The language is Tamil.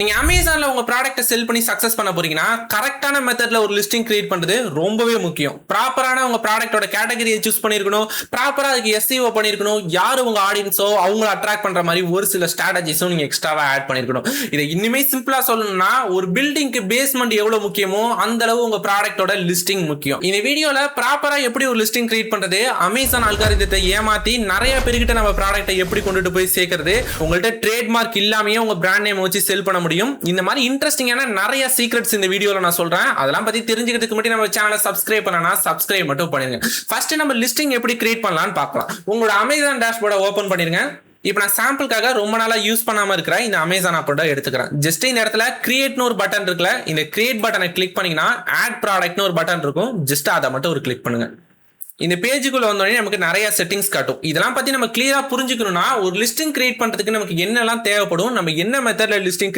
நீங்க அமேசான்ல உங்க ப்ராடக்ட்டை செல் பண்ணி சக்சஸ் பண்ண போறீங்கன்னா கரெக்டான மெத்தட்ல ஒரு லிஸ்டிங் கிரியேட் பண்றது ரொம்பவே முக்கியம். ப்ராப்பரான உங்க ப்ராடக்ட்டோட கேட்டகரியை சூஸ் பண்ணிருக்கணும், ப்ராப்பரா அதுக்கு எஸ்இஓ பண்ணிருக்கணும், யாரு உங்க ஆடியன்ஸோ அவங்கள அட்ராக்ட் பண்ற மாதிரி ஒரு சில ஸ்ட்ராட்டஜிஸும் நீங்க எக்ஸ்ட்ராவா ஆட் பண்ணிருக்கணும். இதை இன்னுமே சிம்பிளா சொல்லணும்னா ஒரு பில்டிங்க்கு பேஸ்மெண்ட் எவ்வளவு முக்கியமோ அந்த அளவு உங்க ப்ராடக்ட்டோட லிஸ்டிங் முக்கியம். இந்த வீடியோல ப்ராப்பரா எப்படி ஒரு லிஸ்டிங் கிரியேட் பண்றது, அமேசான் அல்காரிதத்தை ஏமாத்தி நிறைய பேர்கிட்ட நம்ம ப்ராடக்ட்டை எப்படி கொண்டுட்டு போய் சேர்க்கிறது, உங்கள்ட்ட ட்ரேட்மார்க் இல்லாமயே உங்க பிராண்ட் நேம் வச்சு செல் பண்ண முடியும். இந்த மாதிரி இன்ட்ரெஸ்டிங்கான நிறைய சீக்ரெட்ஸ் இந்த வீடியோல நான் சொல்றேன். அதெல்லாம் பத்தி தெரிஞ்சுக்கிறதுக்கு முன்னாடி நம்ம சேனலை சப்ஸ்கிரைப் பண்ணனா சப்ஸ்கிரைப் மட்டும் பண்ணிருங்க. ஃபர்ஸ்ட் நம்ம லிஸ்டிங் எப்படி கிரியேட் பண்ணலாம்னு பார்க்கலாம். உங்களோட அமேசான் டேஷ்போர்டை ஓபன் பண்ணிருங்க. இப்போ நான் சாம்பிளுக்காக ரொம்ப நாளா யூஸ் பண்ணாம இருக்கிற இந்த அமேசான் ஆப்போட எடுத்துக்கிறேன். ஜஸ்ட் இந்த இடத்துல கிரியேட்னு ஒரு பட்டன் இருக்குல்ல, இந்த கிரியேட் பட்டனை கிளிக் பண்ணீங்கன்னா ஆட் ப்ராடக்ட்னு ஒரு பட்டன் இருக்கும். ஜஸ்ட் அதை மட்டும் ஒரு கிளிக் பண்ணுங்க. இந்த பேஜுக்குள்ள வந்தோடனே நமக்கு நிறைய செட்டிங்ஸ் காட்டும். இதெல்லாம் பத்தி நம்ம கிளியரா புரிஞ்சுக்கணும்னா ஒரு லிஸ்டிங் கிரியேட் பண்றதுக்கு நமக்கு என்னெல்லாம் தேவைப்படும், நம்ம என்ன மெத்தட்ல லிஸ்டிங்